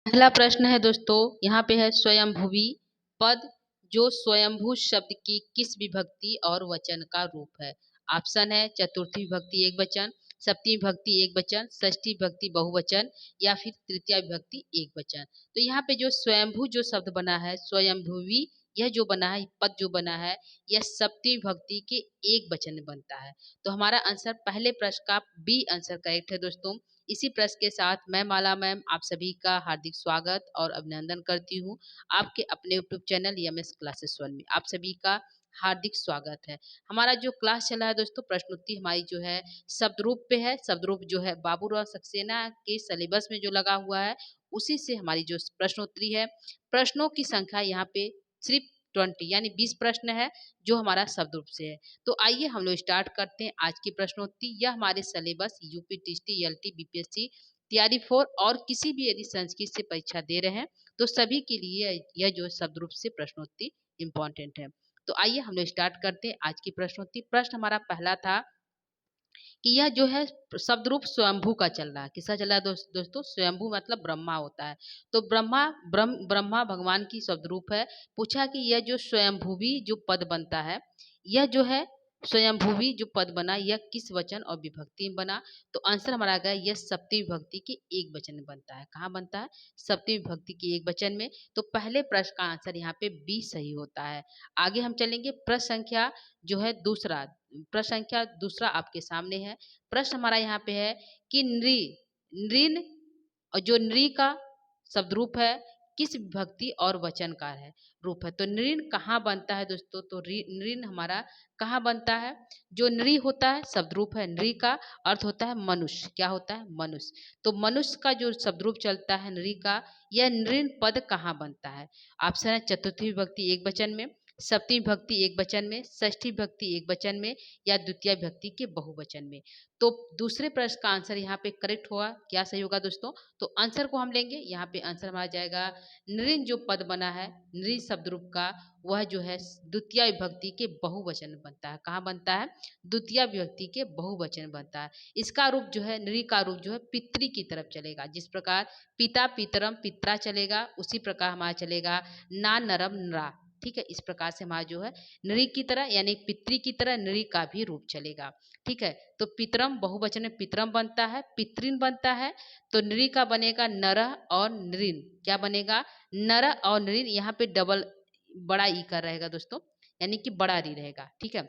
पहला प्रश्न है दोस्तों, यहाँ पे है स्वयंभुवी पद जो स्वयंभू शब्द की किस विभक्ति और वचन का रूप है। ऑप्शन है चतुर्थी विभक्ति एक वचन, सप्तमी विभक्ति एक वचन, षष्ठी विभक्ति बहुवचन या फिर तृतीय विभक्ति एक वचन। तो यहाँ पे जो स्वयंभू जो शब्द बना है स्वयंभुवी, यह जो बना है पद जो बना है यह सप्तमी विभक्ति के एक वचन में बनता है। तो हमारा आंसर पहले प्रश्न का बी आंसर करेक्ट है दोस्तों। इसी प्रश्न के साथ मैं माला मैम आप सभी का हार्दिक स्वागत और अभिनंदन करती हूँ आपके अपने YouTube channel MS classes one में। आप सभी का हार्दिक स्वागत है। हमारा जो क्लास चला है दोस्तों, प्रश्नोत्तरी हमारी जो है शब्द रूप पे है। शब्द रूप जो है बाबूराव सक्सेना के सिलेबस में जो लगा हुआ है उसी से हमारी जो प्रश्नोत्तरी है। प्रश्नों की संख्या यहाँ पे सिर्फ 20 यानी 20 प्रश्न है जो हमारा शब्द रूप से है। तो आइए हम लोग स्टार्ट करते हैं आज की प्रश्नोत्तरी। यह हमारे syllabus UP TST LT BPSC तैयारी 4 और किसी भी यदि संस्कृत से परीक्षा दे रहे हैं तो सभी के लिए यह जो शब्द रूप से प्रश्नोत्तरी इम्पोर्टेंट है। तो आइए हम लोग स्टार्ट करते हैं आज की प्रश्नोत्तरी। प्रश्न हमारा पहला था कि यह जो है शब्द रूप स्वयंभू का चल रहा है। किसका चल रहा है दोस्तों? स्वयंभू मतलब ब्रह्मा होता है। तो ब्रह्मा भगवान की शब्द रूप है। पूछा कि यह जो स्वयंभूवी जो पद बनता है, यह जो है स्वयंभूवी जो पद बना यह किस वचन और विभक्ति में बना। तो आंसर हमारा गया यह सप्तमी विभक्ति के एक वचन में बनता है। कहाँ बनता है? सप्तमी विभक्ति के एक वचन में। तो पहले प्रश्न का आंसर यहाँ पे बी सही होता है। आगे हम चलेंगे प्रश्न संख्या जो है दूसरा। प्रश्न संख्या दूसरा आपके सामने है। प्रश्न हमारा यहाँ पे है कि नृन और जो नृ का शब्द रूप है किस विभक्ति और वचन का है रूप है। तो नृन कहाँ बनता है दोस्तों? तो नृन हमारा कहाँ बनता है? जो नृ होता है शब्द रूप है, नृ का अर्थ होता है मनुष्य। क्या होता है? मनुष्य। तो मनुष्य का जो शब्द रूप चलता है नृ का, यह नृन पद कहाँ बनता है? ऑप्शन है चतुर्थी विभक्ति एक वचन में, सप्तमी विभक्ति एक वचन में, षष्ठी विभक्ति एक वचन में या द्वितीय विभक्ति के बहुवचन में। तो दूसरे प्रश्न का आंसर यहाँ पे करेक्ट होगा। क्या सही होगा दोस्तों? तो आंसर को हम लेंगे। यहाँ पे आंसर हमारा जाएगा नृन जो पद बना है नृ शब्द रूप का, वह जो है द्वितीय विभक्ति के बहुवचन में बनता है। कहाँ बनता है? द्वितीय विभक्ति के बहुवचन में बनता है। इसका रूप जो है नृ का रूप जो है पितृ की तरफ चलेगा। जिस प्रकार पिता पितरम पित्रा चलेगा उसी प्रकार हमारा चलेगा ना नरम नरा। ठीक है, इस प्रकार से हमारा जो है नृ की तरह यानी पितृ की तरह नृ का भी रूप चलेगा। ठीक है, तो पितरम बहुवचन में पितरम बनता है, पितृन बनता है। तो नृ का बनेगा नरः और नृन। क्या बनेगा? नर और नृन। यहाँ पे डबल बड़ा ई कर रहेगा दोस्तों, यानी कि बड़ा री रहेगा। ठीक है,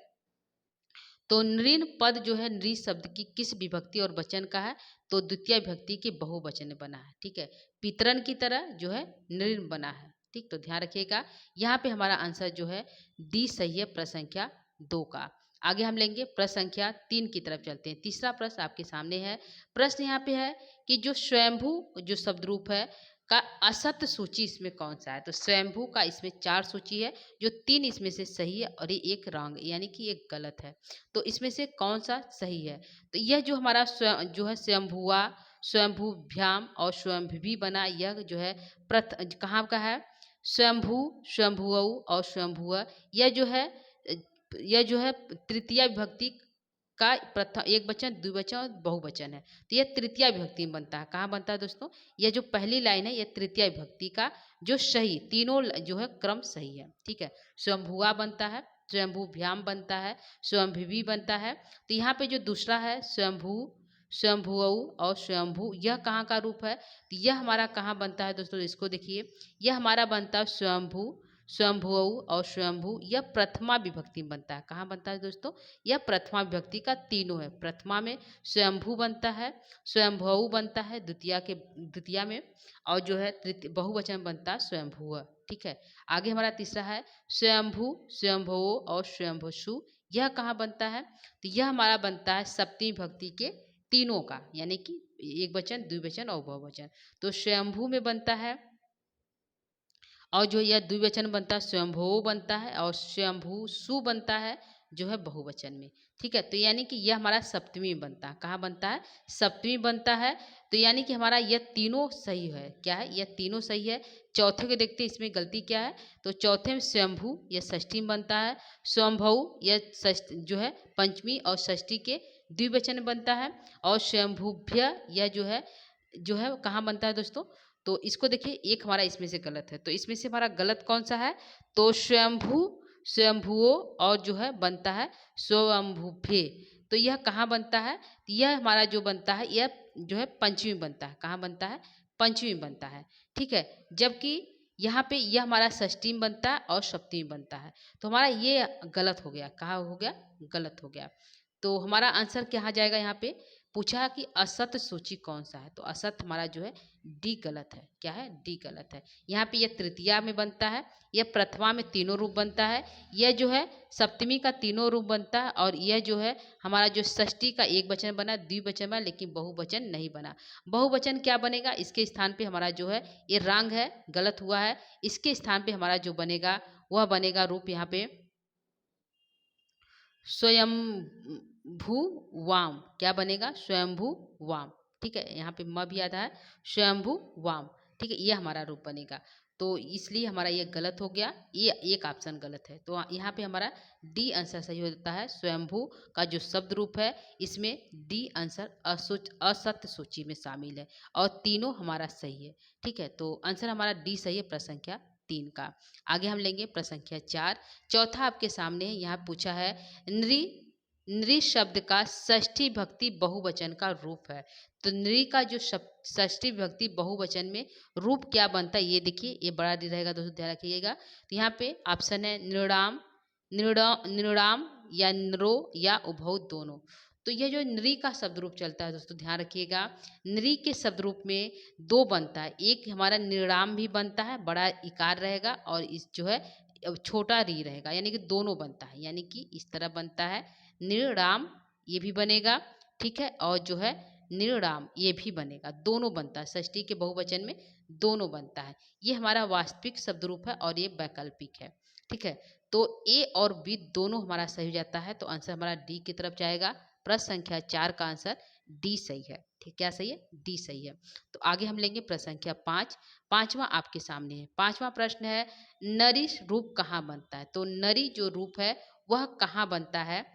तो नृन पद जो है नृ शब्द की किस विभक्ति और वचन का है? तो द्वितीय विभक्ति के बहुवचन में बना है। ठीक है, पितरन की तरह जो है नृन बना है। ठीक, तो ध्यान रखिएगा। यहाँ पे हमारा आंसर जो है डी सही है प्रश्न संख्या 2 का। आगे हम लेंगे प्रश्न संख्या 3 की तरफ चलते हैं। तीसरा प्रश्न आपके सामने है। प्रश्न यहाँ पे है कि जो स्वयंभू जो शब्द रूप है का असत्य सूची इसमें कौन सा है? तो स्वयंभू का इसमें 4 सूची है, जो 3 इसमें से सही है और ये एक रॉन्ग यानी कि एक गलत है। तो इसमें से कौन सा सही है? तो यह जो हमारा जो है स्वयंभुआ, स्वयंभुभ्याम और स्वयंभुवी बना, यह जो है कहाँ का है? स्वयंभू, स्वयंभुअ और स्वयंभुआ। यह जो है तृतीय विभक्ति का प्रथम एक वचन द्विवचन और बहुवचन है। तो यह तृतीय विभक्ति में बनता है। कहाँ बनता है दोस्तों? यह जो पहली लाइन है यह तृतीय विभक्ति का जो सही तीनों जो है क्रम सही है। ठीक है, स्वयंभुआ बनता है, स्वयंभुभ्याम बनता है, स्वयंभुवी बनता है। तो यहाँ पे जो दूसरा है स्वयंभू, स्वयंभुअ और स्वयंभू, यह कहाँ का रूप है? तो यह हमारा कहाँ बनता है दोस्तों? इसको देखिए, यह हमारा बनता है स्वयंभू, स्वयंभुअ और स्वयंभू। यह प्रथमा विभक्ति में बनता है। कहाँ बनता है दोस्तों? यह प्रथमा विभक्ति का तीनों है। प्रथमा में स्वयंभू बनता है, स्वयंभुअ बनता है द्वितीय में, और जो है तृतीय बहुवचन बनता है स्वयंभुअ। ठीक है, आगे हमारा तीसरा है स्वयंभू, स्वयंभुओ और स्वयंभुषु। यह कहाँ बनता है? तो यह हमारा बनता है सप्तमी विभक्ति के तीनों का, यानी कि एक वचन द्विवचन और बहुवचन। तो स्वयंभू में बनता है और जो यह द्विवचन बनता है स्वयंभू बनता है और स्वयंभू सु बनता है जो है बहुवचन में। ठीक है, तो यानी कि यह हमारा सप्तमी बनता है। कहाँ बनता है? सप्तमी बनता है। तो यानी कि हमारा यह तीनों सही है। क्या है? यह तीनों सही है। चौथे को देखते इसमें गलती क्या है। तो चौथे में स्वयंभू यह षष्ठी में बनता है, स्वयंभू यह जो है पंचमी और षष्ठी के द्विवचन बनता है, और स्वयंभुभ्य यह जो है कहाँ बनता है दोस्तों? तो इसको देखिए, एक हमारा इसमें से गलत है, तो इसमें से हमारा गलत कौन सा है? तो स्वयंभू, स्वयंभुओ और जो है बनता है स्वयंभुभे। तो यह कहाँ बनता है? यह हमारा जो बनता है यह जो है पंचमी बनता है। कहाँ बनता है? पंचमी बनता है। ठीक है, जबकि यहाँ पे यह हमारा षष्ठी में बनता है और सप्तमी बनता है। तो हमारा ये गलत हो गया। कहाँ हो गया? गलत हो गया। तो हमारा आंसर कहाँ जाएगा? यहाँ पे पूछा कि असत सूची कौन सा है, तो असत हमारा जो है डी गलत है। क्या है? डी गलत है। यहाँ पे यह तृतीया में बनता है, यह प्रथमा में तीनों रूप बनता है, यह जो है सप्तमी का तीनों रूप बनता है, और यह जो है हमारा जो षष्ठी का एक वचन बना, द्विवचन बना, लेकिन बहुवचन नहीं बना। बहुवचन क्या बनेगा? इसके स्थान पे हमारा जो है ये रंग है, गलत हुआ है। इसके स्थान पे हमारा जो बनेगा वह बनेगा रूप यहाँ पे स्वयंभू वाम। क्या बनेगा? स्वयंभू वाम। ठीक है, यहाँ पे म भी आता है, स्वयंभू वाम। ठीक है, ये हमारा रूप बनेगा। तो इसलिए हमारा ये गलत हो गया, ये एक ऑप्शन गलत है। तो यहाँ पे हमारा डी आंसर सही होता है। स्वयंभू का जो शब्द रूप है इसमें डी आंसर असत्य सूची में शामिल है, और तीनों हमारा सही है। ठीक है, तो आंसर हमारा डी सही है, प्रश्न संख्या 3 का। आगे हम लेंगे प्रश्न संख्या 4। चौथा आपके सामने यहाँ पूछा है, नृ नृ शब्द का षष्ठी भक्ति बहुवचन का रूप है। तो नृ का जो षष्ठी भक्ति बहुवचन में रूप क्या बनता है, ये देखिए, ये बड़ा डी रहेगा दोस्तों, ध्यान रखिएगा। तो यहाँ पे ऑप्शन है नृणाम, नृणाम या नृ या उभौ दोनों। तो यह जो नृ का शब्द रूप चलता है दोस्तों, ध्यान रखिएगा, नृ के शब्द रूप में दो बनता है। एक हमारा नृणाम भी बनता है, बड़ा इकार रहेगा, और इस जो है छोटा री रहेगा, यानी कि दोनों बनता है। यानी कि इस तरह बनता है नृणाम, ये भी बनेगा। ठीक है, और जो है नृणाम ये भी बनेगा, दोनों बनता है। षष्ठी के बहुवचन में दोनों बनता है। ये हमारा वास्तविक शब्द रूप है और ये वैकल्पिक है। ठीक है, तो ए और बी दोनों हमारा सही हो जाता है, तो आंसर हमारा डी की तरफ जाएगा। प्रश्न संख्या 4 का आंसर डी सही है। ठीक, क्या सही है? डी सही है। तो आगे हम लेंगे प्रश्न संख्या 5। पांचवा आपके सामने है। पांचवा प्रश्न है, नरी रूप कहाँ बनता है? तो नरी जो रूप है वह कहाँ बनता है?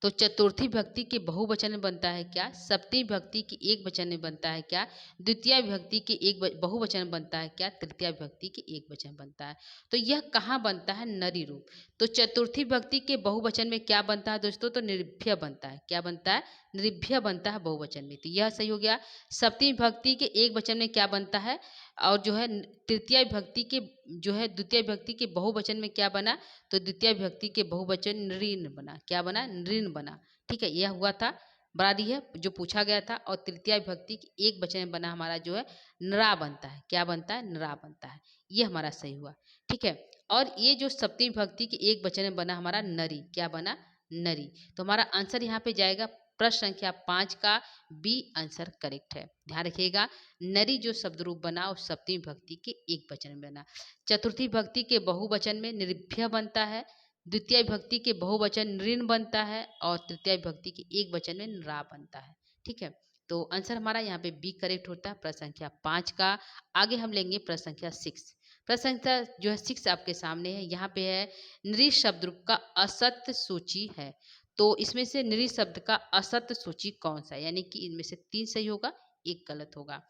तो चतुर्थी भक्ति के बहुवचन में बनता है क्या? सप्तमी भक्ति के एक वचन में बनता है क्या? द्वितीय विभक्ति के एक बहुवचन में बनता है क्या? तृतीय विभक्ति के एक वचन में बनता है। तो यह कहाँ बनता है? नरी रूप। तो चतुर्थी भक्ति के बहुवचन में क्या बनता है दोस्तों? तो निर्भय बनता है। क्या बनता है? निर्भय बनता है बहुवचन में, तो यह सही हो गया। सप्तमी भक्ति के एक वचन में क्या बनता है? और जो है तृतीय विभक्ति के जो है द्वितीय विभक्ति के बहुवचन में क्या बना? तो द्वितीय विभक्ति के बहुवचन नृण बना। क्या बना? नृण बना। ठीक है, यह हुआ था, बरादी है जो पूछा गया था। और तृतीय विभक्ति के एक वचन में बना हमारा जो है नरा बनता है। क्या बनता है? नरा बनता है। ये हमारा सही हुआ। ठीक है, और ये जो सप्तमी विभक्ति के एक वचन में बना हमारा नरी। क्या बना? नरी। तो हमारा आंसर यहाँ पे जाएगा प्रश्न संख्या 5 का बी आंसर करेक्ट है। ध्यान रखिएगा, नरी जो शब्द रूप बना उस सप्तमी भक्ति के एक वचन में बना। चतुर्थी भक्ति के बहुवचन में निर्भय बनता है, द्वितीय भक्ति के बहुवचन नृण बनता है, और तृतीय भक्ति के एक वचन में नरा बनता है। ठीक है, तो आंसर हमारा यहाँ पे बी करेक्ट होता है, प्रश्न संख्या 5 का। आगे हम लेंगे प्रश्न संख्या 6। प्रश्न संख्या जो है 6 आपके सामने है। यहाँ पे है, नृ शब्द रूप का असत्य सूची है। तो इसमें से नृ शब्द का असत्य सूची कौन सा है? यानी कि इनमें से 3 सही होगा, एक गलत होगा।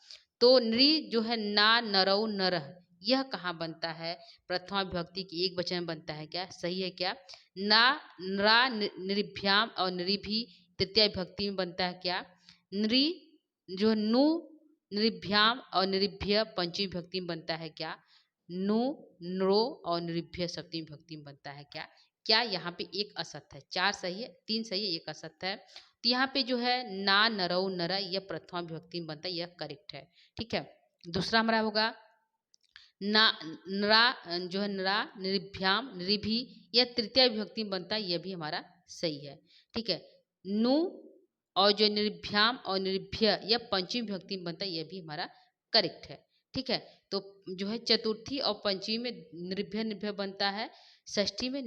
तो नृ जो है ना, नरौ, नरह, यह कहाँ बनता है? प्रथमा विभक्ति की एक वचन में बनता है। क्या सही है? क्या ना, नरा, नृभ्याम और नृभि तृतीय विभक्ति में बनता है। क्या नृ जो नु, नृभ्याम और नृभ्य पंचमी विभक्ति में बनता है। क्या नु, नृ और नृभ्य सप्तमी विभक्ति में बनता है। क्या क्या यहाँ पे एक असत्य है। 4 सही है, 3 सही है, एक असत्य है। तो यहाँ पे जो है ना, नरौ, नर, यह प्रथमा विभक्ति में बनता है, यह करेक्ट है। ठीक है, दूसरा हमारा होगा ना, नरा जो है नरा, निर्भ्याम, नृभि, यह तृतीय विभक्ति में बनता है, यह भी हमारा सही है। ठीक है, नु और जो निर्भ्याम और निर्भ्य यह पंचमी विभक्ति में बनता है, यह भी हमारा करेक्ट है। ठीक है, तो जो है चतुर्थी और पंचमी में निर्भय निर्भय बनता है, षष्ठी में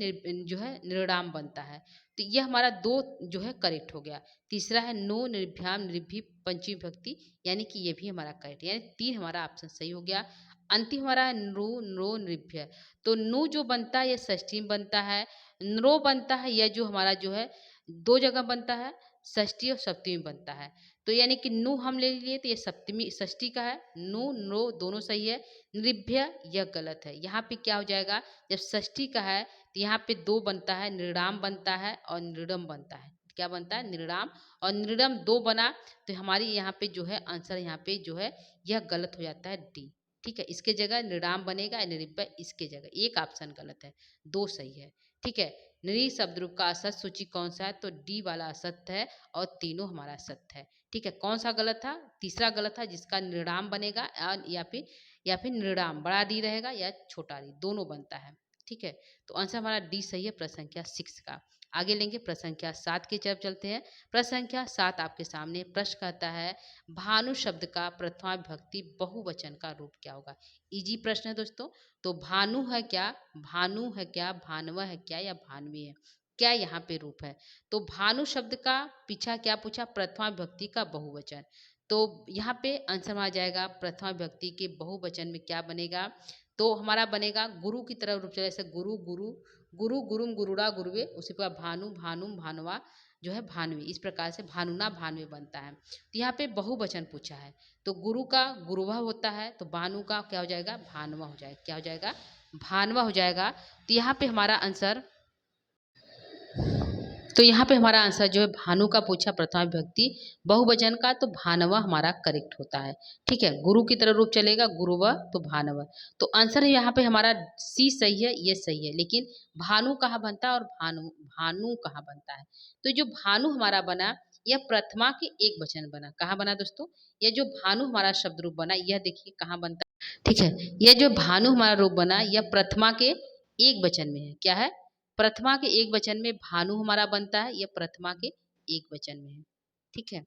जो है निर्णाम बनता है। तो यह हमारा 2 जो है करेक्ट हो गया। तीसरा है नो, निर्भ्याम, निर्भि पंचमी विभक्ति, यानी कि ये भी हमारा करेक्ट, यानी 3 हमारा ऑप्शन सही हो गया। अंतिम हमारा है नृ, नृ, नृभ्य। तो नु जो बनता है यह षष्ठी में बनता है, नृ बनता है यह जो हमारा जो है 2 जगह बनता है, षष्ठी और सप्तमी में बनता है। तो तो यानी कि नु हम ले लिए तो ये सप्तमी षष्ठी का है, नु नो दोनों सही है। नृभ्य यह गलत है। यहाँ पे क्या हो जाएगा, जब षष्ठी का है तो यहाँ पे दो बनता है, नृणाम बनता है और नृडम बनता है। क्या बनता है, नृणाम और नृडम दो बना, तो हमारी यहाँ पे जो है आंसर यहाँ पे जो है यह गलत हो जाता है डी। ठीक है, इसके जगह नृणाम बनेगा, नृभ्य इसके जगह, एक ऑप्शन गलत है, दो सही है। ठीक है, नृ शब्द रूप का असत सूची कौन सा है, तो डी वाला असत्य है और तीनों हमारा सत्य है। ठीक है, कौन सा गलत था, तीसरा गलत था जिसका नृणाम बनेगा या फिर नृणाम बड़ा डी रहेगा या छोटा डी, दोनों बनता है। ठीक है, तो आंसर हमारा डी सही है प्रश्न संख्या 6 का। आगे लेंगे प्रश्न संख्या 7 की तरफ चलते हैं। प्रश्न संख्या 7 आपके सामने प्रश्न कहता है भानु शब्द का प्रथमा विभक्ति बहुवचन का रूप क्या होगा। इजी प्रश्न है दोस्तों। तो भानु है क्या, भानु है क्या, भानव है क्या या भानवी है, क्या यहाँ पे रूप है। तो भानु शब्द का पीछा क्या पूछा, प्रथमा विभक्ति का बहुवचन। तो यहाँ पे आंसर आ जाएगा प्रथमा विभक्ति के बहुवचन में क्या बनेगा, तो हमारा बनेगा गुरु की तरफ रूप चले, जैसे गुरु गुरु गुरु गुरुम गुरुड़ा गुरुवे, उसी पर भानु भानुम भानुवा जो है भानवी, इस प्रकार से भानुना भानवे बनता है। तो यहाँ पे बहुवचन पूछा है, तो गुरु का गुरुवा होता है, तो भानु का क्या हो जाएगा, भानवा हो जाएगा, क्या हो जाएगा, भानवा हो जाएगा। तो यहाँ पे हमारा आंसर जो है भानु का पूछा प्रथमा विभक्ति बहुवचन का, तो भानवा हमारा करेक्ट होता है। ठीक है, गुरु की तरह रूप चलेगा, गुरुव तो भानव। तो आंसर यहाँ पे हमारा सी सही है, ये सही है, लेकिन भानु कहाँ बनता है और भानु भानु कहाँ बनता है। तो जो भानु हमारा बना यह प्रथमा के एक वचन बना, कहाँ बना दोस्तों, यह जो भानु हमारा शब्द रूप बना यह देखिए कहाँ बनता है। ठीक है, यह जो भानु हमारा रूप बना यह प्रथमा के एक वचन में है, क्या है, प्रथमा के एक वचन में भानु हमारा बनता है, यह प्रथमा के एक वचन में है। ठीक है,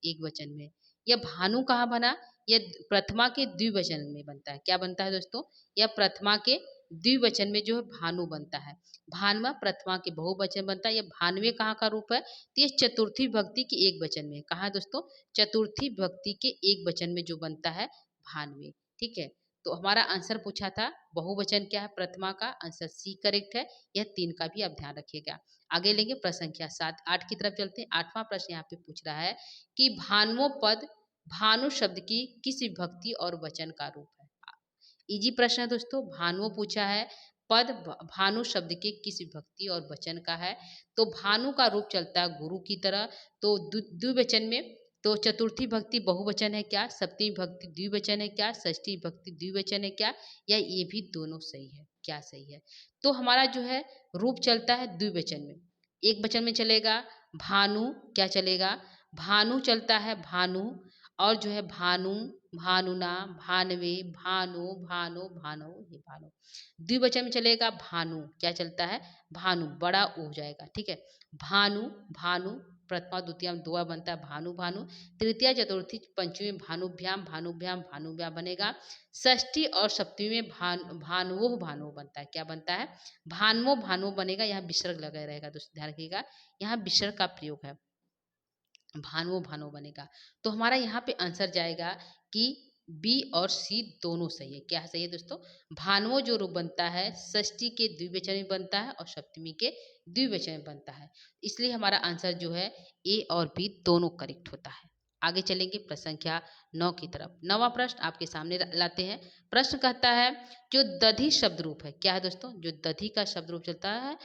एक वचन में यह भानु कहाँ बना, यह प्रथमा के द्विवचन में बनता है। क्या बनता है दोस्तों, यह प्रथमा के द्विवचन में जो है भानु बनता है। भानवा प्रथमा के बहुवचन बनता है, यह भानवे कहाँ का रूप है, तो ये चतुर्थी विभक्ति के एक वचन में, कहाँ दोस्तों, चतुर्थी विभक्ति के एक वचन में जो बनता है भानवे। ठीक है, तो हमारा आंसर पूछा था बहुवचन क्या है प्रथमा का, आंसर सी करेक्ट है। यह 3 का भी आप ध्यान रखिएगा। आगे लेंगे प्रश्न संख्या 7 8 की तरफ चलते हैं। 8वां प्रश्न यहाँ पे पूछ रहा है कि भानुओं पद भानु शब्द की किस विभक्ति और वचन का रूप है। इजी प्रश्न है दोस्तों, भानुओं पूछा है, पद भानु शब्द के किस विभक्ति और वचन का है। तो भानु का रूप चलता है गुरु की तरह, तो द्विवचन में, तो चतुर्थी भक्ति बहुवचन है क्या, सप्तमी भक्ति द्विवचन है क्या, षष्ठी भक्ति द्विवचन है क्या, या ये भी दोनों सही है, क्या सही है। तो हमारा जो है रूप चलता है द्विवचन में, एक वचन में चलेगा भानु, क्या चलेगा, भानु चलता है, भानु, और जो है भानु भानुना भानवे भानु भानु भानु ये भानु। द्विवचन में चलेगा भानु, क्या चलता है, भानु बड़ा ओ हो जाएगा। ठीक है, भानु भानु प्रथमा द्वितीय दोआ बनता है भानु भानु, तृतीया चतुर्थी पंचमी भानुभ्याम भानुभ्याम भानुभ्याम बनेगा। षष्ठी और सप्तमी में भानुओ भानुओ बनता है, क्या बनता है, भानुओ भानुओ बनेगा। यहाँ विसर्ग लगा रहेगा दोस्तों, ध्यान रखिएगा, यहाँ विसर्ग का प्रयोग है, भानुओ भानुओ बनेगा। तो हमारा यहाँ पे आंसर जाएगा कि बी और सी दोनों सही है। क्या सही है दोस्तों, भानुओ जो रूप बनता है षष्ठी के द्विवचन में बनता है और सप्तमी के द्विवचन में बनता है, इसलिए हमारा आंसर जो है ए और बी दोनों करेक्ट होता है। आगे चलेंगे प्रश्न संख्या 9 की तरफ। 9वां प्रश्न आपके सामने लाते हैं। प्रश्न कहता है जो दधि शब्द रूप है, क्या है दोस्तों, जो दधि का शब्द रूप चलता है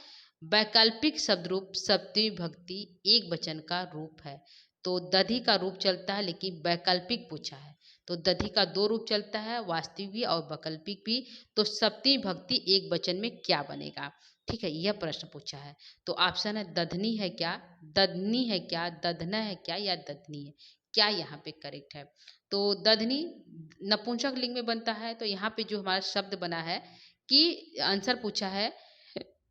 वैकल्पिक शब्द रूप सप्तमी भक्ति एक वचन का रूप है। तो दधि का रूप चलता है लेकिन वैकल्पिक पूछा है, तो दधि का दो रूप चलता है, वास्तविक भी और वैकल्पिक भी। तो सप्तमी भक्ति एक वचन में क्या बनेगा। ठीक है, यह प्रश्न पूछा है। तो ऑप्शन है दधनी है क्या, दधनी है क्या, दधना है क्या या दधनी है, क्या यहाँ पे करेक्ट है। तो दधनी नपुंसक लिंग में बनता है, तो यहाँ पे जो हमारा शब्द बना है कि आंसर पूछा है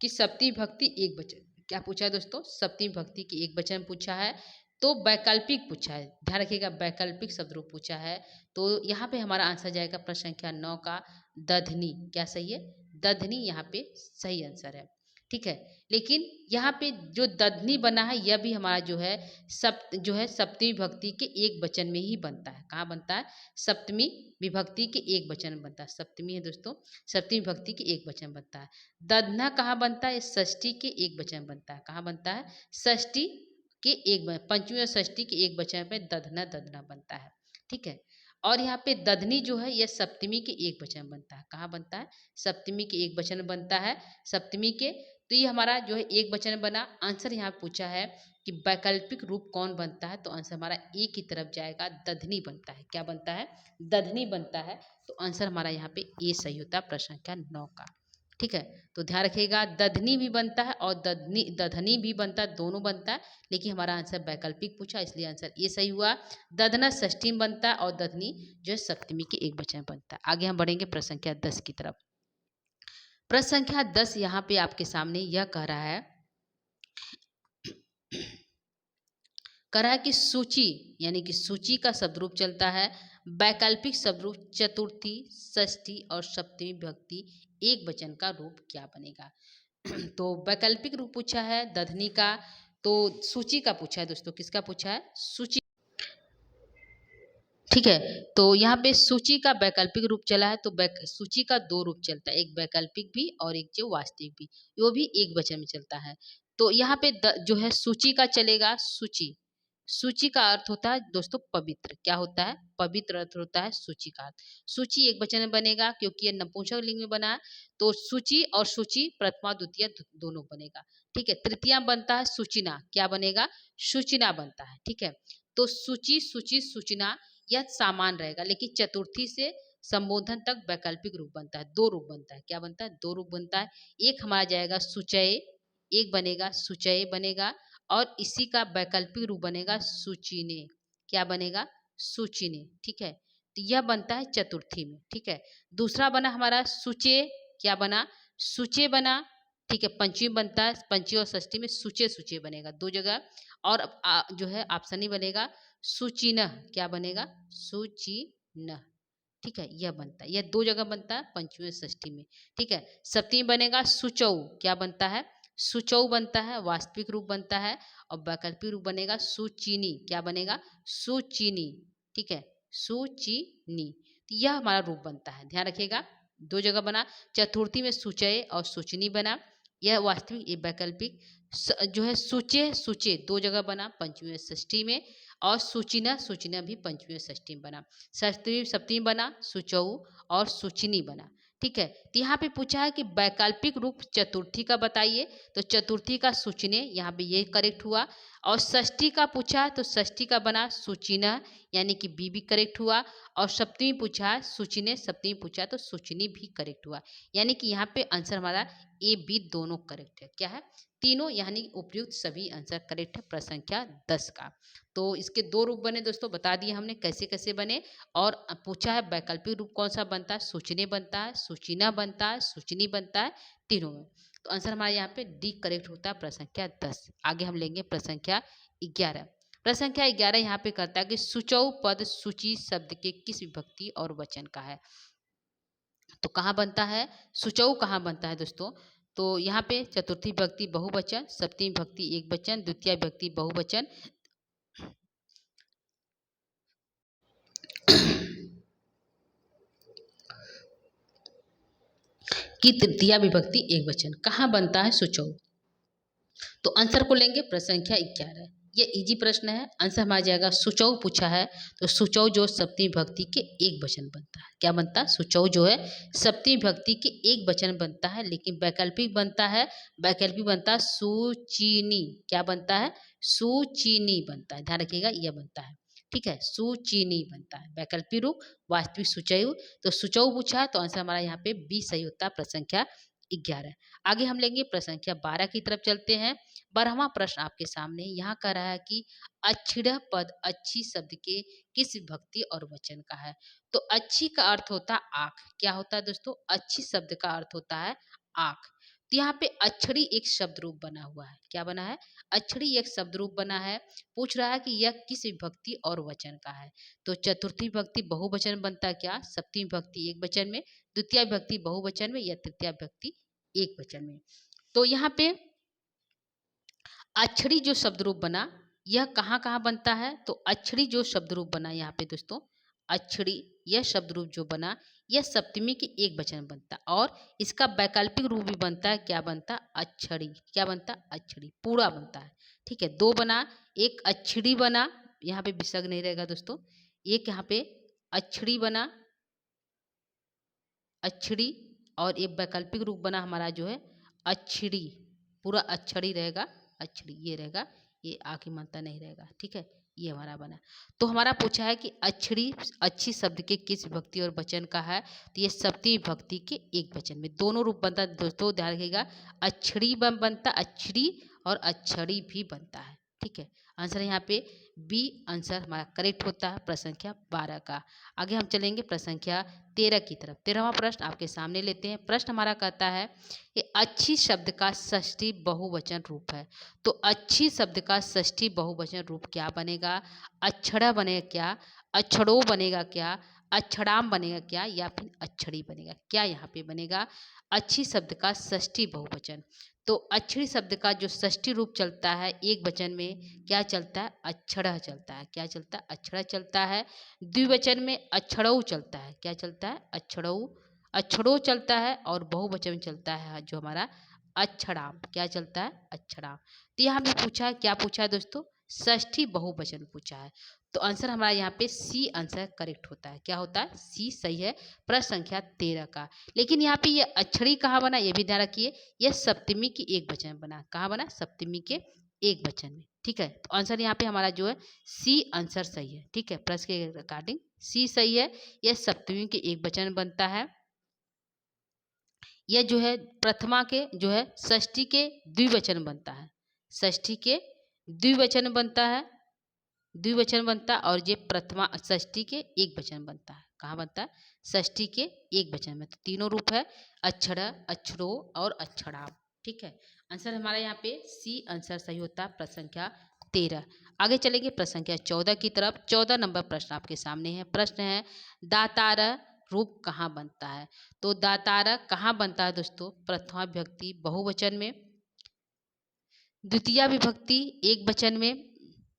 कि सप्तमी भक्ति एक वचन, क्या पूछा है दोस्तों, सप्तमी भक्ति की एक वचन पूछा है। तो वैकल्पिक पूछा है, ध्यान रखिएगा वैकल्पिक शब्द रूप पूछा है। तो यहाँ पे हमारा आंसर जाएगा प्रश्न संख्या 9 का दधनी, क्या सही है, दधनी यहाँ पे सही आंसर है। ठीक है, लेकिन यहाँ पे जो दधनी बना है यह भी हमारा जो है सप्तमी भक्ति के एक वचन में ही बनता है। कहाँ बनता है, सप्तमी विभक्ति के एक वचन में बनता है, सप्तमी है दोस्तों, सप्तमी भक्ति के एक वचन बनता है। दधना कहाँ बनता है, षष्ठी के एक वचन बनता है, कहाँ बनता है, षष्ठी के एक पंचमी और षष्ठी के एक वचन में दधना दधना बनता है। ठीक है। और यहाँ पे दधनी जो है यह सप्तमी के एक वचन बनता है। कहाँ बनता है? सप्तमी के एक वचन बनता है, सप्तमी के। तो ये हमारा जो है एक वचन बना। आंसर यहाँ पूछा है कि वैकल्पिक रूप कौन बनता है, तो आंसर हमारा ए की तरफ जाएगा, दधनी बनता है। क्या बनता है? दधनी बनता है। तो आंसर हमारा यहाँ पे ए सही होता है प्रश्न संख्या 9 का। ठीक है। तो ध्यान रखिएगा, दधनी भी बनता है और दधनी भी बनता है, दोनों बनता है, लेकिन हमारा आंसर वैकल्पिक पूछा इसलिए आंसर ये सही हुआ। दधना षष्ठी में बनता है और दधनी जो है सप्तमी के एक वचन बनता है। आगे हम बढ़ेंगे प्रश्न संख्या 10 की तरफ। प्रश्न संख्या 10 यहाँ पे आपके सामने यह कह रहा है कि सूची, यानी कि सूची का शब्दरूप चलता है वैकल्पिक शब्दरूप चतुर्थी, षष्ठी और सप्तमी विभक्ति एक वचन का रूप क्या बनेगा। तो वैकल्पिक रूप पूछा है दधनी का, तो सूची का पूछा है दोस्तों। किसका पूछा है? सूची। ठीक है। तो यहाँ पे सूची का वैकल्पिक रूप चला है, तो सूची का दो रूप चलता है, एक वैकल्पिक भी और एक जो वास्तविक भी, वो भी एक वचन में चलता है। तो यहाँ पे जो है सूची का चलेगा, सूची। सूची का अर्थ होता है दोस्तों पवित्र। क्या होता है? पवित्र अर्थ होता है सूची का अर्थ। सूची एक वचन में बनेगा क्योंकि ये नपुंसक लिंग में बना है, तो सूची और सूची प्रथमा द्वितीय दोनों बनेगा। ठीक है। तृतीया बनता है सूचिना। क्या बनेगा? सूचिना बनता है। ठीक है। तो सूची, सूची, सूचना यह सामान रहेगा, लेकिन चतुर्थी से संबोधन तक वैकल्पिक रूप बनता है, दो रूप बनता है। क्या बनता है? दो रूप बनता है। एक हमारा जाएगा सुचय, एक बनेगा सुचय बनेगा, और इसी का वैकल्पिक रूप बनेगा सूचीने। क्या बनेगा? सूचीने। ठीक है। तो यह बनता है चतुर्थी में। ठीक है। दूसरा बना हमारा सुचे। क्या बना? सुचे बना। ठीक है। पंचमी बनता है, पंचमी और षष्ठी में सुचे सुचे बनेगा दो जगह। और जो है ऑप्शन ही बनेगा सुचिन। क्या बनेगा? सुचिन। ठीक है। यह बनता है, यह दो जगह बनता है, पंचमी और षष्ठी में। ठीक है। सप्तमी बनेगा सुचौ। क्या बनता है? सुचौ बनता है, वास्तविक रूप बनता है। और वैकल्पिक रूप बनेगा सुचीनी। क्या बनेगा? सुचीनी। ठीक है। सुचीनी। तो यह हमारा रूप बनता है, ध्यान रखिएगा, दो जगह बना। चतुर्थी में सुचय और सुचनी बना, यह वास्तविक, ये वैकल्पिक। जो है सूचे सूचे दो जगह बना, पंचमी और षष्ठी में। और सूचिना, सूचना भी पंचमी और षष्ठी में बना। षष्ठी सप्तमी बना सुचौ और सूचिनी बना। ठीक है। तो यहाँ पे पूछा है कि वैकल्पिक रूप चतुर्थी का बताइए, तो चतुर्थी का सूचने, यहाँ पे ये करेक्ट हुआ। और षष्ठी का पूछा तो षष्ठी का बना सूचिना, यानी कि बी भी करेक्ट हुआ। और सप्तमी पूछा सूचिने, सप्तमी पूछा तो सूचनी भी करेक्ट हुआ। यानी कि यहाँ पे आंसर हमारा ए बी दोनों करेक्ट है। क्या है? तीनों, यानी उपयुक्त सभी आंसर करेक्ट है प्रश्न संख्या 10 का। तो इसके दो रूप बने दोस्तों, बता दिए हमने कैसे कैसे बने। और पूछा है वैकल्पिक रूप कौन सा बनता है, सूचने बनता है, सूचिना बनता है, सूचनी बनता है, तीनों में। तो आंसर हमारे यहाँ पे डी करेक्ट होता है प्रश्न संख्या 10। आगे हम लेंगे प्रश्न संख्या 11। प्रश्न संख्या 11 यहाँ पे करता है कि सुचौ पद सूची शब्द के किस विभक्ति और वचन का है। तो कहाँ बनता है सुचौ, कहाँ बनता है दोस्तों? तो यहाँ पे चतुर्थी विभक्ति बहुवचन, सप्तमी विभक्ति एक वचन, द्वितीय विभक्ति बहुवचन की तृतीया विभक्ति एक वचन कहाँ बनता है सुचौ। तो आंसर को लेंगे प्रश्न संख्या 11। ये इजी प्रश्न है, आंसर हमारा जाएगा सुचौ पूछा है, तो सुचौ जो सप्तमी विभक्ति के एक वचन बनता है। क्या बनता है? सुचौ जो है सप्तमी विभक्ति के एक वचन बनता है, लेकिन वैकल्पिक बनता है, वैकल्पिक बनता है सुचीनी। क्या बनता है? सुचीनी बनता है, ध्यान रखिएगा, यह बनता है। ठीक है। सुचीनी बनता है वैकल्पिक रूप, वास्तविक सुचयु। तो सुचौ पूछा है, तो आंसर हमारा यहाँ पे बी सही होता है प्रश्न संख्या 11। आगे हम लेंगे प्रश्न संख्या 12 की तरफ चलते हैं। 12वां प्रश्न आपके सामने यहाँ कह रहा है कि अच्छिड़ पद अच्छी शब्द के किस विभक्ति और वचन का है। तो अच्छी का अर्थ होता है आँख। क्या होता है दोस्तों? अच्छी शब्द का अर्थ होता है आँख। तो यहाँ पे अक्षरी एक शब्द रूप बना हुआ है। क्या बना है? अक्षरी एक शब्द रूप बना है। पूछ रहा है कि यह किस विभक्ति और वचन का है। तो चतुर्थी विभक्ति बहुवचन बनता है क्या? सप्तमी विभक्ति एक वचन में, द्वितीय विभक्ति बहुवचन में, या तृतीय विभक्ति एक वचन में। तो यहाँ पे अक्षरी जो शब्द रूप बना, यह कहाँ कहाँ बनता है? तो अक्षरी जो शब्द रूप बना यहाँ पे दोस्तों, अक्षरी यह शब्द रूप जो बना, यह सप्तमी के एक वचन बनता है। और इसका वैकल्पिक रूप भी बनता है। क्या बनता है? अक्षरी। क्या बनता है? अक्षरी पूरा बनता है। ठीक है। दो बना, एक अछड़ी बना, यहाँ पे विसर्ग नहीं रहेगा दोस्तों, एक यहाँ पे अछड़ी बना, अछड़ी, और एक वैकल्पिक रूप बना हमारा जो है अछड़ी, पूरा अछड़ी रहेगा, अछड़ी ये रहेगा, ये आखी मात्रा नहीं रहेगा, ठीक है, ये हमारा बना। तो हमारा पूछा है कि अछड़ी अच्छी शब्द के किस विभक्ति और वचन का है, तो ये सप्तमी विभक्ति के एक वचन में दोनों रूप बनता है दोस्तों, ध्यान रखिएगा, अछड़ी बनता, अछड़ी और अछड़ी भी बनता है, ठीक है। आंसर यहाँ पे बी आंसर हमारा करेक्ट होता है प्रश्न संख्या 12 का। आगे हम चलेंगे प्रश्न संख्या 13 की तरफ। 13वां प्रश्न आपके सामने लेते हैं। प्रश्न हमारा कहता है कि अच्छी शब्द का षष्ठी बहुवचन रूप है। तो अच्छी शब्द का षष्ठी बहुवचन रूप क्या बनेगा? अक्षड़ा बनेगा क्या, अक्षड़ो बनेगा क्या, अक्षड़ाम बनेगा क्या, या फिर अक्षड़ी बनेगा क्या? यहाँ पे बनेगा अच्छी शब्द का षष्ठी बहुवचन। तो अक्षड़ी शब्द का जो षष्ठी रूप चलता है एक वचन में क्या चलता है? अक्षड़ा चलता है। क्या चलता है? अक्षड़ा चलता है। द्विवचन में अक्षड़ऊ चलता है। क्या चलता है? अक्षड़ऊ, अक्षड़ो चलता है। और बहुवचन में चलता है जो हमारा अक्षड़ाम। क्या चलता है? अक्षड़ाम। तो यहाँ पे पूछा है, क्या पूछा है दोस्तों? षष्ठी बहुवचन पूछा है। तो आंसर हमारा यहाँ पे सी आंसर करेक्ट होता है। क्या होता है? सी सही है प्रश्न संख्या 13 का। लेकिन यहाँ पे ये अक्षड़ी कहाँ बना, ये भी ध्यान रखिए, यह सप्तमी की एक वचन बना। कहाँ बना? सप्तमी के एक वचन में, ठीक है। तो आंसर यहाँ पे हमारा जो है सी आंसर सही है, ठीक है, प्रश्न के अकॉर्डिंग सी सही है। यह सप्तमी के एक वचन बनता है। यह जो है प्रथमा के जो है षष्ठी के द्विवचन बनता है। षष्ठी के द्विवचन बनता है, द्विवचन बनता है। और ये प्रथमा षष्ठी के एक वचन बनता है। कहाँ बनता है? षष्ठी के एक वचन में। तो तीनों रूप है अक्षर, अक्षरो और अक्षराम, ठीक है। आंसर हमारा यहाँ पे सी आंसर सही होता है प्रश्न संख्या 13। आगे चलेंगे प्रश्न संख्या 14 की तरफ। 14 नंबर प्रश्न आपके सामने है। प्रश्न है दातार रूप कहाँ बनता है? तो दातार कहाँ बनता है दोस्तों? प्रथमा विभक्ति बहुवचन में, द्वितीय विभक्ति एक वचन में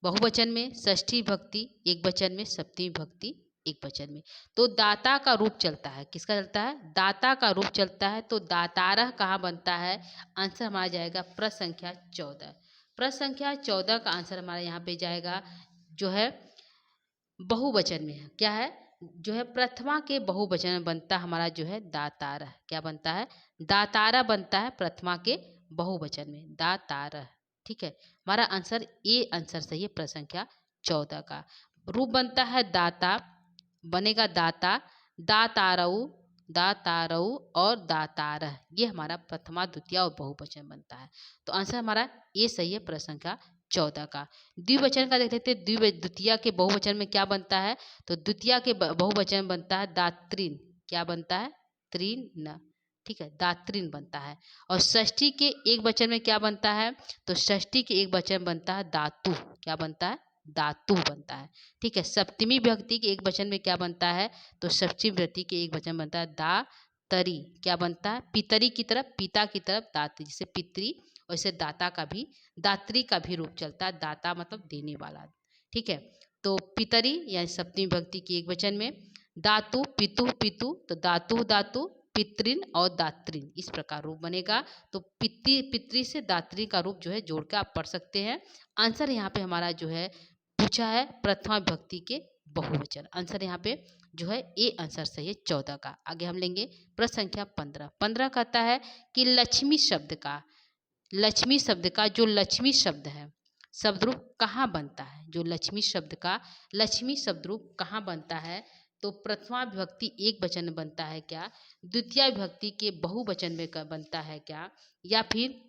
बहुवचन में, षष्ठी विभक्ति एक वचन में, सप्तमी विभक्ति एक वचन में। तो दाता का रूप चलता है। किसका चलता है? दाता का रूप चलता है। तो दातारह कहाँ बनता है? आंसर हमारा जाएगा प्रश्न संख्या 14। प्रश्न संख्या 14 का आंसर हमारा यहाँ पे जाएगा जो है बहुवचन में है। क्या है? जो है प्रथमा के बहुवचन में बनता हमारा जो है दातारह। क्या बनता है? दातारा बनता है प्रथमा के बहुवचन में, दातारह, ठीक है। हमारा आंसर ए आंसर सही है प्रश्न संख्या 14 का। रूप बनता है दाता, बनेगा दाता, दातारऊ, दातारऊ और दातारह, ये हमारा प्रथमा द्वितीय और बहुवचन बनता है। तो आंसर हमारा ए सही है प्रश्न संख्या 14 का। द्विवचन का देख लेते हैं। द्वितीय के बहुवचन में क्या बनता है? तो द्वितीय के बहुवचन बनता है दात्रीन। क्या बनता है? त्रीन, ठीक है, दात्रीन बनता है। और षष्ठी के एक वचन में क्या बनता है? तो षष्ठी के एक वचन बनता है दातु। क्या बनता है? दातु बनता है, ठीक है। सप्तमी विभक्ति के एक वचन में क्या बनता है? तो सप्तमी विभक्ति के एक वचन बनता है दा तरी। क्या बनता है? पितरी की तरफ, पिता की तरफ दात्री, जैसे पितरी, वैसे दाता का भी, दात्री का भी रूप चलता है। दाता मतलब देने वाला, ठीक है। तो पितरी यानी सप्तमी विभक्ति की एक वचन में, दातु, पितु, पितु, तो दातु दातु, पितृन और दात्रिन, इस प्रकार रूप बनेगा। तो पितृ से दात्री का रूप जो है जोड़ के आप पढ़ सकते हैं। आंसर यहाँ पे हमारा जो है पूछा है प्रथमा विभक्ति के बहुवचन। आंसर यहाँ पे जो है ए आंसर सही है 14 का। आगे हम लेंगे प्रश्न संख्या 15। 15 कहता है कि लक्ष्मी शब्द का, लक्ष्मी शब्द का जो लक्ष्मी शब्द है शब्द रूप कहाँ बनता है? जो लक्ष्मी शब्द का लक्ष्मी शब्द रूप कहाँ बनता है? तो प्रथमा विभक्ति एक वचन में बनता है क्या? द्वितीय विभक्ति के बहुवचन में बनता है क्या? या फिर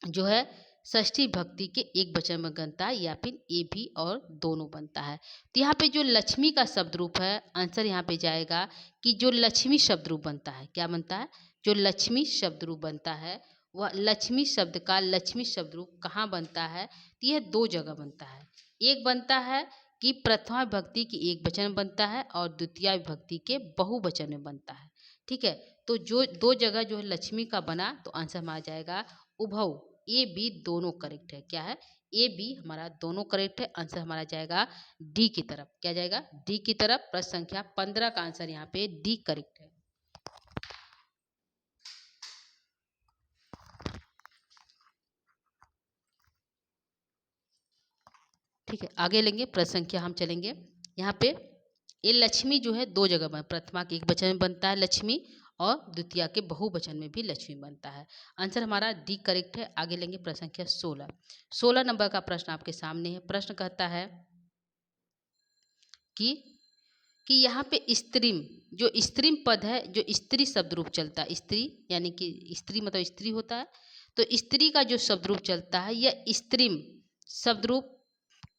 जो है षष्ठी भक्ति के एक वचन में बनता है, या फिर ए भी और दोनों बनता है। तो यहाँ पे जो लक्ष्मी का शब्द रूप है, आंसर यहाँ पे जाएगा कि जो लक्ष्मी शब्द रूप बनता है, क्या बनता है? जो लक्ष्मी शब्द रूप बनता है, वह लक्ष्मी शब्द का लक्ष्मी शब्द रूप कहाँ बनता है? तो यह दो जगह बनता है। एक बनता है कि प्रथमा विभक्ति की एक वचन में बनता है, और द्वितीय विभक्ति के बहुवचन में बनता है, ठीक है। तो जो दो जगह जो है लक्ष्मी का बना, तो आंसर हमारा जाएगा उभव, ए बी दोनों करेक्ट है। क्या है? ए बी हमारा दोनों करेक्ट है। आंसर हमारा जाएगा डी की तरफ। क्या जाएगा? डी की तरफ। प्रश्न संख्या 15 का आंसर यहाँ पे डी करेक्ट है। ठीक है, आगे लेंगे प्रश्न संख्या हम चलेंगे। यहाँ पे ये लक्ष्मी जो है दो जगह में, प्रथमा के एक वचन में बनता है लक्ष्मी और द्वितीया के बहुवचन में भी लक्ष्मी बनता है। आंसर हमारा डी करेक्ट है। आगे लेंगे प्रश्न संख्या 16। 16 नंबर का प्रश्न आपके सामने है। प्रश्न कहता है कि यहाँ पे स्त्रीम, जो स्त्रीम पद है, जो स्त्री शब्द रूप चलता है, स्त्री यानी कि स्त्री मतलब स्त्री होता है, तो स्त्री का जो शब्द रूप चलता है यह स्त्रीम शब्द रूप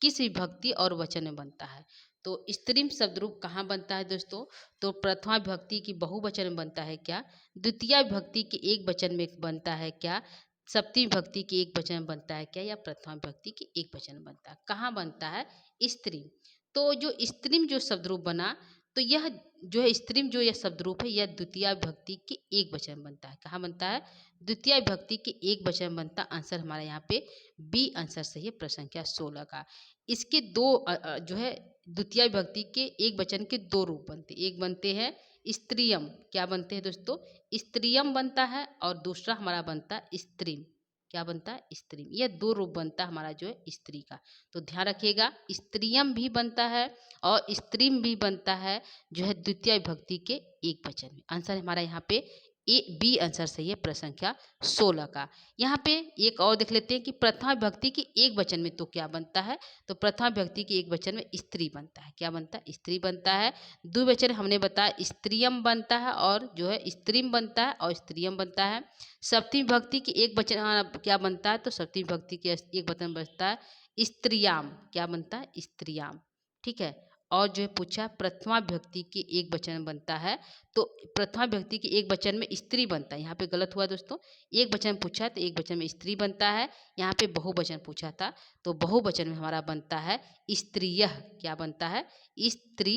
किस विभक्ति और वचन में बनता है? तो स्त्रीम शब्द रूप कहाँ बनता है दोस्तों? तो प्रथमा विभक्ति की बहुवचन में बनता है क्या? द्वितीय विभक्ति के एक वचन में बनता है क्या? सप्तमी विभक्ति के एक वचन में बनता है क्या? या प्रथमा विभक्ति के एक वचन में बनता है? कहाँ बनता है? स्त्रीम। तो जो स्त्रीम जो शब्द रूप बना, तो यह जो है स्त्रीम जो यह शब्द रूप है यह द्वितीय विभक्ति के एक वचन में बनता है। कहाँ बनता है? द्वितीय विभक्ति के एक वचन में बनता। आंसर हमारा यहाँ पे बी आंसर सही है प्रश्न संख्या 16 का। इसके दो जो है द्वितीय विभक्ति के एक वचन के दो रूप बनते, एक बनते हैं स्त्रियम, क्या बनते हैं दोस्तों? स्त्रियम बनता है, और दूसरा हमारा बनता है स्त्रीम, क्या बनता है? स्त्रीम। यह दो रूप बनता है हमारा जो है स्त्री का। तो ध्यान रखिएगा, स्त्रियम भी बनता है और स्त्रीम भी बनता है जो है द्वितीय विभक्ति के एक वचन में। आंसर हमारा यहाँ पे ए बी आंसर सही है प्रश्न संख्या 16 का। यहाँ पे एक और देख लेते हैं कि प्रथमा विभक्ति की एक वचन में तो क्या बनता है? तो प्रथमा विभक्ति की एक वचन में स्त्री बनता है, क्या बनता है? स्त्री बनता है। द्विवचन हमने बताया स्त्रियम बनता है, और जो है स्त्रीम बनता है और स्त्रियम बनता है। सप्तमी विभक्ति की एक वचन क्या बनता है? तो सप्तमी विभक्ति की एक वचन बनता है स्त्रियाम, क्या बनता है? स्त्रियाम। ठीक है। और जो है पूछा प्रथमा विभक्ति के एक वचन बनता है, तो प्रथमा विभक्ति के एक वचन में स्त्री बनता है। यहाँ पे गलत हुआ दोस्तों, एक वचन पूछा तो एक वचन में स्त्री बनता है, यहाँ पे बहुवचन पूछा था तो बहुवचन में हमारा बनता है स्त्रियः, क्या बनता है? स्त्री,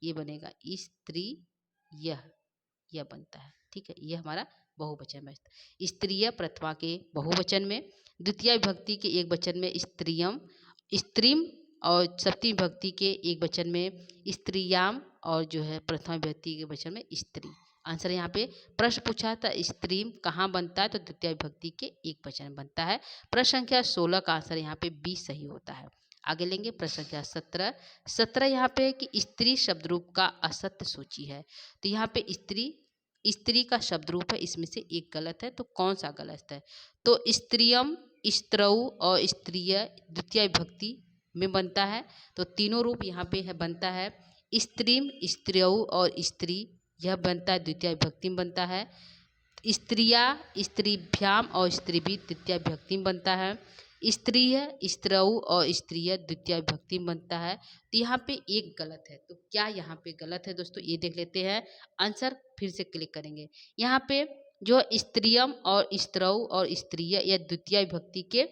ये बनेगा स्त्री यह बनता है। ठीक है, यह हमारा बहुवचन में स्त्रीय प्रथमा के बहुवचन में, द्वितीय विभक्ति के एक वचन में स्त्रियम स्त्रीम, और सप्तमी विभक्ति के एक वचन में स्त्रियाम, और जो है प्रथमा विभक्ति के वचन में स्त्री। आंसर यहाँ पे प्रश्न पूछा था स्त्रीम कहाँ बनता है? तो द्वितीय विभक्ति के एक वचन में बनता है। प्रश्न संख्या 16 का आंसर यहाँ पे बी सही होता है। आगे लेंगे प्रश्न संख्या 17। 17 यहाँ पे कि स्त्री शब्द रूप का असत्य सूची है। तो यहाँ पे स्त्री का शब्द रूप है, इसमें से एक गलत है, तो कौन सा गलत है? तो स्त्रियम, स्त्रौ और स्त्रीय द्वितीय विभक्ति में बनता है, तो तीनों रूप यहाँ पे है बनता है। स्त्रीम, स्त्रियौ और स्त्री, यह बनता है द्वितीय विभक्ति में बनता है। स्त्रिया, स्त्रीभ्याम और स्त्रीभी तृतीय विभक्ति में बनता है। स्त्रीय, स्त्रौ और स्त्रीय द्वितीय विभक्ति में बनता है। तो यहाँ पे एक गलत है, तो क्या यहाँ पे गलत है दोस्तों? ये देख लेते हैं। आंसर फिर से क्लिक करेंगे। यहाँ पे जो स्त्रियम और स्त्रौ और स्त्रीय यह द्वितीय विभक्ति के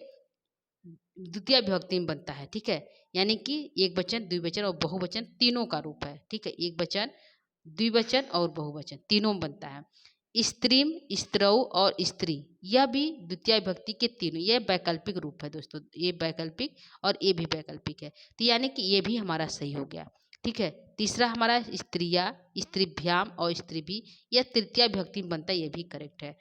द्वितीय विभक्ति में बनता है। ठीक है, यानी कि एक वचन, द्विवचन और बहुवचन तीनों का रूप है। ठीक है, एक वचन, द्विवचन और बहुवचन तीनों में बनता है। स्त्रीम, स्त्रौ और स्त्री, यह भी द्वितीय विभक्ति के तीनों, यह वैकल्पिक रूप है दोस्तों, ये वैकल्पिक और ये भी वैकल्पिक है, तो यानी कि ये भी हमारा सही हो गया। ठीक है, तीसरा हमारा स्त्रिया, स्त्रीभ्याम और स्त्रीभी, यह तृतीय विभक्ति में बनता है, ये भी करेक्ट है।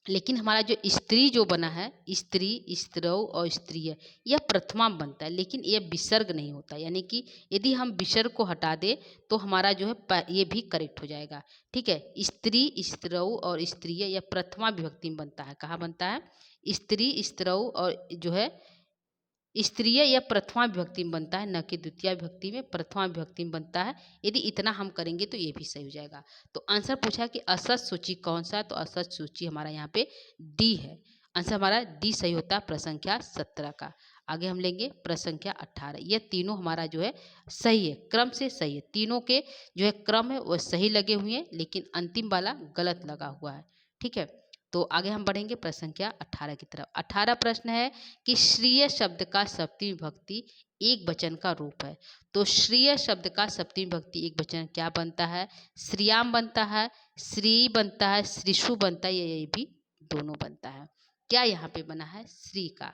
लेकिन हमारा जो स्त्री जो बना है, स्त्री, स्त्रौ और स्त्रीय, यह प्रथमा में बनता है, लेकिन यह विसर्ग नहीं होता, यानी कि यदि हम विसर्ग को हटा दें तो हमारा जो है ये भी करेक्ट हो जाएगा। ठीक है, स्त्री, स्त्रौ और स्त्रीय यह प्रथमा विभक्ति में बनता है। कहाँ बनता है? स्त्री, स्त्रौ और जो है स्त्रीय या प्रथमा विभक्ति में बनता है, न कि द्वितीय विभक्ति में, प्रथमा विभक्ति में बनता है। यदि इतना हम करेंगे तो ये भी सही हो जाएगा। तो आंसर पूछा कि असत सूची कौन सा? तो असत सूची हमारा यहाँ पे डी है। आंसर हमारा डी सही होता है प्रश्न संख्या 17 का। आगे हम लेंगे प्रश्न संख्या 18। यह तीनों हमारा जो है सही है, क्रम से सही है, तीनों के जो है क्रम है वह सही लगे हुए हैं, लेकिन अंतिम वाला गलत लगा हुआ है। ठीक है, तो आगे हम बढ़ेंगे प्रश्न संख्या 18 की तरफ। 18 प्रश्न है कि श्रीय शब्द का सप्तमी विभक्ति एक वचन का रूप है। तो श्रीय शब्द का सप्तमी विभक्ति एक वचन क्या बनता है? श्रियाम बनता है, श्री बनता है, श्रीषु बनता है, ये भी दोनों बनता है। क्या यहाँ पे बना है? श्री का।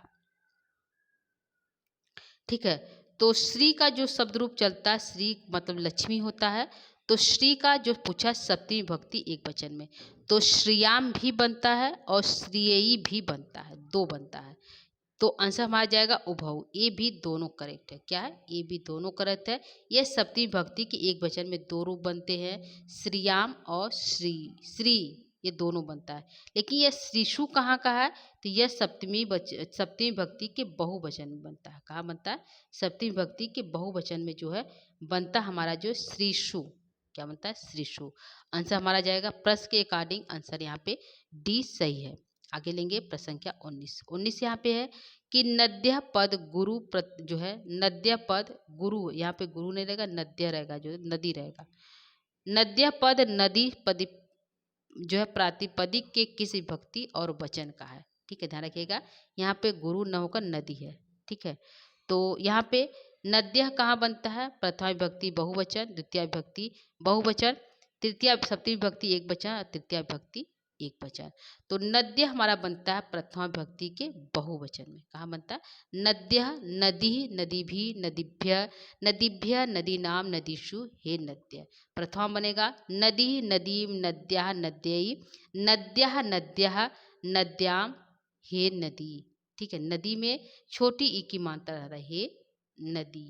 ठीक है, तो श्री का जो शब्द रूप चलता है, श्री मतलब लक्ष्मी होता है, तो श्री का जो पूछा सप्तमी विभक्ति एक वचन में, तो श्रियाम भी बनता है और श्रेयी भी बनता है, दो बनता है। तो आंसर हमारा जाएगा उभऊ। ए भी दोनों करेक्ट है। क्या है? ए भी दोनों करेक्ट है। यह सप्तमी विभक्ति के एक वचन में दो रूप बनते हैं, श्रीयाम और श्री। श्री ये दोनों बनता है, लेकिन यह श्रीशु कहाँ का है? तो यह सप्तमी विभक्ति के बहुवचन में बनता है। कहाँ बनता है? सप्तमी विभक्ति के बहुवचन में जो है बनता हमारा जो श्रीशु। क्या बनता है? श्रीशु। आंसर हमारा जाएगा प्रश्न के अकॉर्डिंग आंसर यहाँ पे डी सही है। आगे लेंगे प्रश्न संख्या 19। 19 यहाँ पे है कि नद्य पद गुरु जो है नद्य पद गुरु, यहाँ पे गुरु नहीं रहेगा, नद्य रहेगा, जो नदी रहेगा। नद्य पद नदी पद जो है प्रातिपदिक के किस विभक्ति और वचन का है? ठीक है, ध्यान रखिएगा, यहाँ पे गुरु न होकर नदी है। ठीक है, तो यहाँ पे नद्य कहाँ बनता है? प्रथमा विभक्ति बहुवचन, द्वितीय विभक्ति बहुवचन, तृतीय सप्तमी विभक्ति एक वचन और तृतीय विभक्ति एक वचन। तो नद्य हमारा बनता है प्रथमा विभक्ति के बहुवचन में। कहाँ बनता है? नद्य, नदी, नदीभि, नदीभ्य, नदीभ्य, नदीनाम, नदीषु, हे नद्य। प्रथमा बनेगा नदी, नदीम, नद्यः, नद्यै, नद्यः, नद्यः, नद्याम, हे नदी। ठीक है, नदी में छोटी ई की मात्रा है, हे नदी।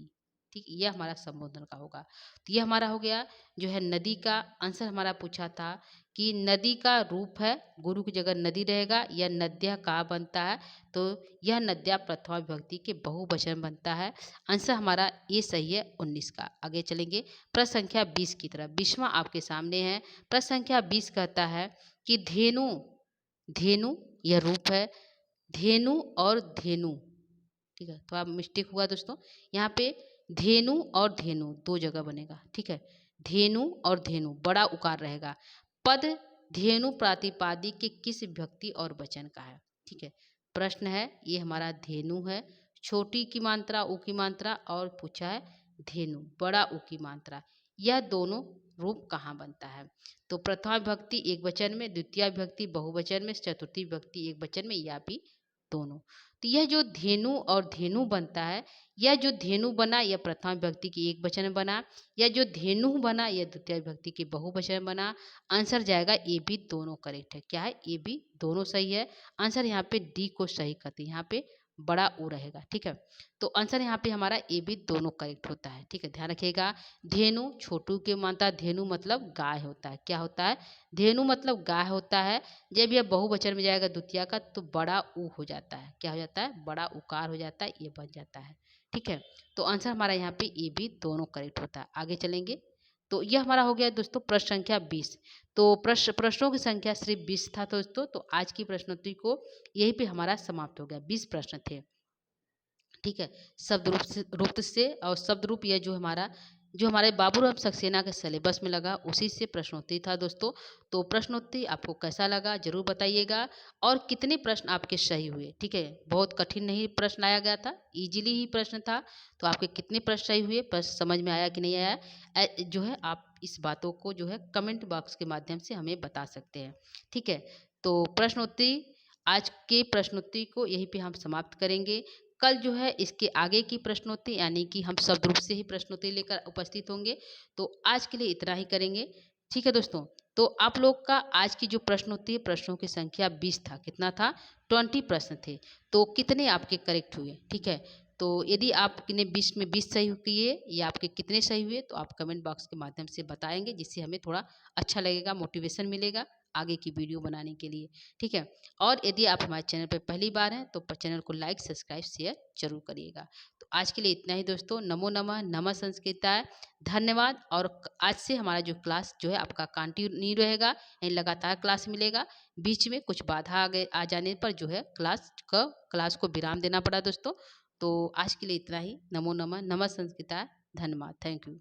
ठीक, यह हमारा संबोधन का होगा। तो यह हमारा हो गया जो है नदी का। आंसर हमारा पूछा था कि नदी का रूप है, गुरु की जगह नदी रहेगा। यह नद्या का बनता है, तो यह नद्या प्रथमा विभक्ति के बहुवचन बनता है। आंसर हमारा ये सही है 19 का। आगे चलेंगे प्रश्न संख्या 20 की तरफ। 20वां आपके सामने है। प्रश्न संख्या 20 कहता है कि धेनु, धेनु यह रूप है, धेनु और धेनु। ठीक है, तो आप मिस्टेक हुआ दोस्तों, यहाँ पे धेनु और धेनु दो जगह बनेगा। ठीक है, धेनु और धेनु बड़ा उकार रहेगा। पद धेनु प्रातिपादिक के किस विभक्ति और वचन का है? ठीक है, प्रश्न है, ये हमारा धेनु है, छोटी की मात्रा उ की मात्रा, और पूछा है धेनु बड़ा उ की मात्रा। यह दोनों रूप कहाँ बनता है? तो प्रथमा विभक्ति एक वचन में, द्वितीय विभक्ति बहुवचन में, चतुर्थी विभक्ति एक वचन में, या भी दोनों। तो यह जो धेनु और धेनु बनता है, यह जो धेनु बना यह प्रथमा विभक्ति की एक वचन में बना, यह जो धेनु बना यह द्वितीय विभक्ति के बहुवचन में बना। आंसर जाएगा ए बी दोनों करेक्ट है। क्या है? ए बी दोनों सही है। आंसर यहाँ पे डी को सही करते हैं, यहाँ पे बड़ा ओ रहेगा। ठीक है, तो आंसर यहाँ पे हमारा ए बी दोनों करेक्ट होता है। ठीक है, ध्यान रखिएगा, धेनु छोटू के मानता, धेनु मतलब गाय होता है। क्या होता है? धेनु मतलब गाय होता है। जब यह बहुवचन में जाएगा द्वितीय का तो बड़ा ऊ हो जाता है। क्या हो जाता है? बड़ा उकार हो जाता है, ये बन जाता है। ठीक है, तो आंसर हमारा यहाँ पे ए बी दोनों करेक्ट होता है। आगे चलेंगे, तो यह हमारा हो गया दोस्तों प्रश्न संख्या 20। तो प्रश्नों की संख्या सिर्फ 20 था दोस्तों, तो आज की प्रश्नोत्तरी को यहीं पे हमारा समाप्त हो गया। 20 प्रश्न थे। ठीक है, शब्द रूप से और शब्द रूप यह जो हमारे बाबूराम सक्सेना के सिलेबस में लगा उसी से प्रश्नोत्तरी था दोस्तों। तो प्रश्नोत्तरी आपको कैसा लगा जरूर बताइएगा, और कितने प्रश्न आपके सही हुए। ठीक है, बहुत कठिन नहीं प्रश्न लाया गया था, इजीली ही प्रश्न था। तो आपके कितने प्रश्न सही हुए, प्रश्न समझ में आया कि नहीं आया, जो है आप इस बातों को जो है कमेंट बॉक्स के माध्यम से हमें बता सकते हैं। ठीक है, तो प्रश्नोत्तरी आज के प्रश्नोत्तरी को यहीं पे हम समाप्त करेंगे। कल जो है इसके आगे की प्रश्नोत्तरी यानी कि हम शब्द रूप से ही प्रश्नोत्तरी लेकर उपस्थित होंगे। तो आज के लिए इतना ही करेंगे। ठीक है दोस्तों, तो आप लोग का आज की जो प्रश्नोत्तरी है, प्रश्नों की संख्या 20 था। कितना था? 20 प्रश्न थे। तो कितने आपके करेक्ट हुए? ठीक है, तो यदि आपने 20 में 20 सही किए या आपके कितने सही हुए तो आप कमेंट बॉक्स के माध्यम से बताएंगे, जिससे हमें थोड़ा अच्छा लगेगा, मोटिवेशन मिलेगा आगे की वीडियो बनाने के लिए। ठीक है, और यदि आप हमारे चैनल पर पहली बार हैं तो चैनल को लाइक सब्सक्राइब शेयर जरूर करिएगा। तो आज के लिए इतना ही दोस्तों। नमो नमः, नमः संस्कृताय, धन्यवाद। और आज से हमारा जो क्लास जो है आपका कंटिन्यू रहेगा, यानी लगातार क्लास मिलेगा। बीच में कुछ बाधा आ जाने पर जो है क्लास को विराम देना पड़ा दोस्तों। तो आज के लिए इतना ही। नमो नमः, नमः संस्कृताय, धन्यवाद, थैंक यू।